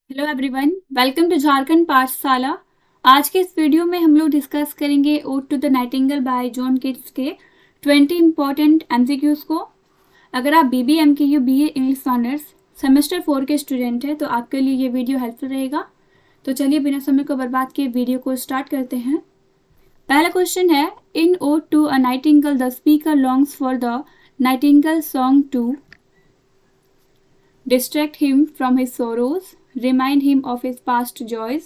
Hello everyone, welcome to Jharkhand Pathshala. आज के इस वीडियो में हम लोग डिस्कस करेंगे ode to the nightingale by John Keats के 20 इंपॉर्टेंट एमसीक्यूज को। अगर आप BBMKU BA English honours semester 4 के स्टूडेंट हैं तो आपके लिए ये वीडियो हेल्पफुल रहेगा। तो चलिए बिना समय को बर्बाद किए वीडियो को स्टार्ट करते हैं। पहला क्वेश्चन है, in ode to a nightingale the speaker longs for the nightingale song to distract him from his sorrows, remind him of his past joys,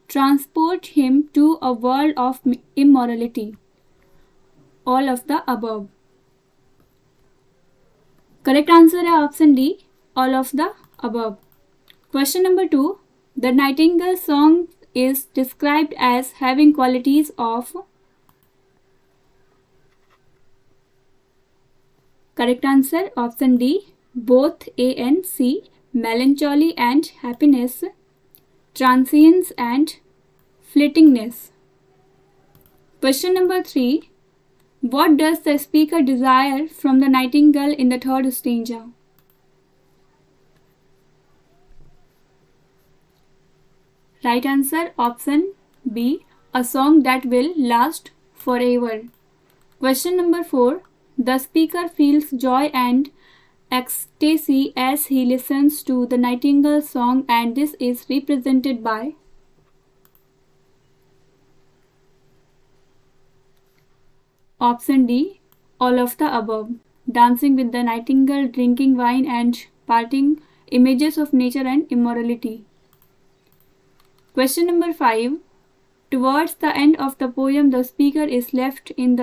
transport him to a world of immorality. All of the above. Correct answer है option D, all of the above. Question number 2. The Nightingale song is described as having qualities of. Correct answer option D, both A and C, melancholy and happiness, transience and fleetingness. Question number 3. What does the speaker desire from the nightingale in the third stanza? Right answer option B, a song that will last forever. Question number 4. The speaker feels joy and ecstasy as he listens to the nightingale song, and this is represented by. Option D, all of the above. Dancing with the nightingale, drinking wine and parting, images of nature and immorality. Question number 5. Towards the end of the poem, the speaker is left in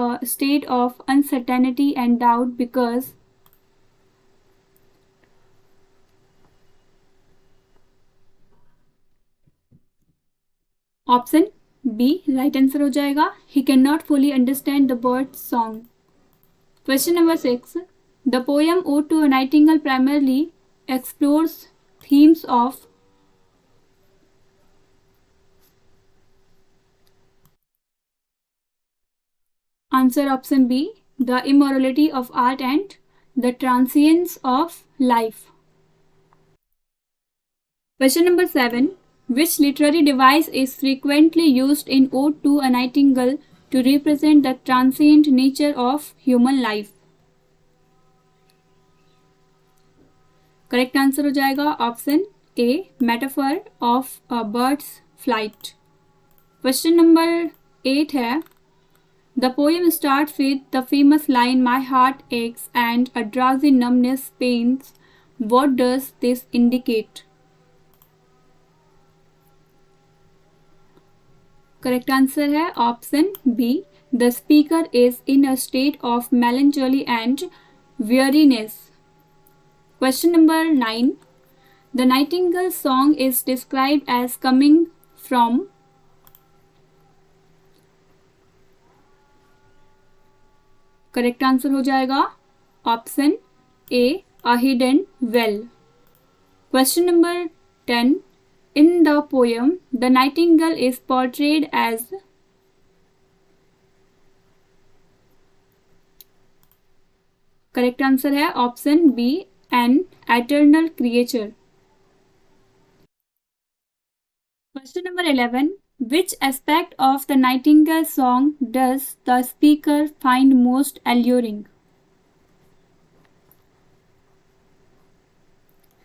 a state of uncertainty and doubt because. Option B right answer हो जाएगा। He can not fully understand the bird song. Question number 6. The poem ode to a nightingale primarily explores themes of. Answer option B, the immorality of art and the transience of life. Question number 7. Which literary device is frequently used in Ode to a Nightingale to represent the transient nature of human life? Correct answer हो जाएगा option A, metaphor of a bird's flight. Question number 8 है, the poem starts with the famous line, "My heart aches and a drowsy numbness pains." What does this indicate? Correct answer है option B, the speaker is in a state of melancholy and weariness. Question number 9. The nightingale song is described as coming from. Correct answer हो जाएगा option A, a hidden well. Question number 10. In the poem, the nightingale is portrayed as. Correct answer है option B, an eternal creature. Question number 11. Which aspect of the Nightingale song does the speaker find most alluring?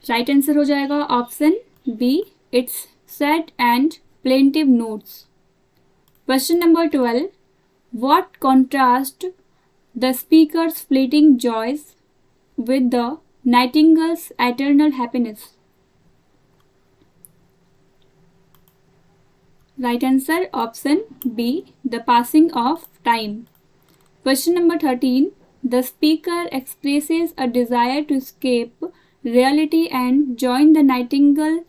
Right answer हो जाएगा option B, its sad and plaintive notes. Question number 12. What contrast the speaker's fleeting joys with the nightingale's eternal happiness? Right answer option B, the passing of time. Question number 13. The speaker expresses a desire to escape reality and join the nightingale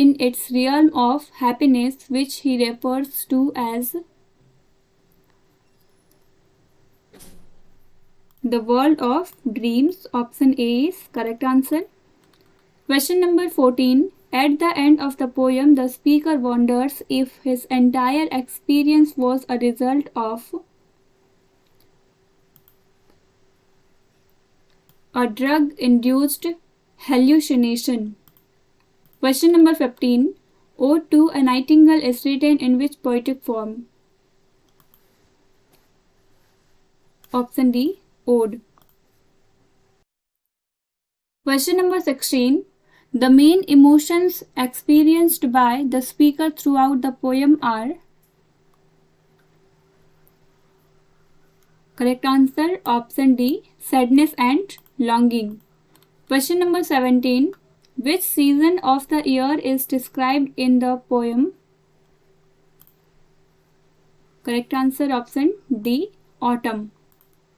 in its realm of happiness, which he refers to as the world of dreams. Option A is correct answer. Question number 14. At the end of the poem, the speaker wonders if his entire experience was a result of. A drug-induced hallucination. Question number 15. Ode to a Nightingale is written in which poetic form? Option D. Ode. Question number 16. The main emotions experienced by the speaker throughout the poem are? Correct answer option D. Sadness and longing. Question number 17. Which season of the year is described in the poem? Correct answer option D. Autumn.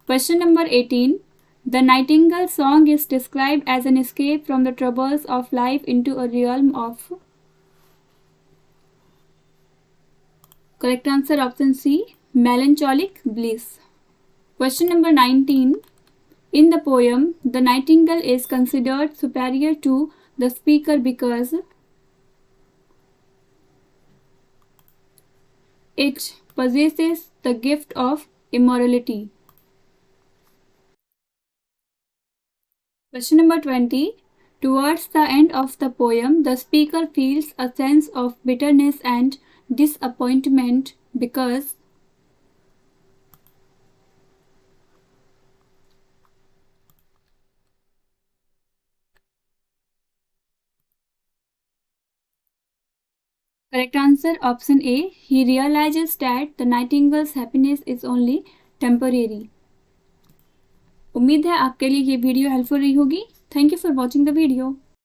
Question number 18. The Nightingale song is described as an escape from the troubles of life into a realm of? Correct answer option C. Melancholic bliss. Question number 19. In the poem, the Nightingale is considered superior to the speaker because it possesses the gift of immortality. Question number 20. Towards the end of the poem, the speaker feels a sense of bitterness and disappointment because? Correct answer option A. He realizes that the Nightingale's happiness is only temporary. उम्मीद है आपके लिए ये video helpful रही होगी. Thank you for watching the video.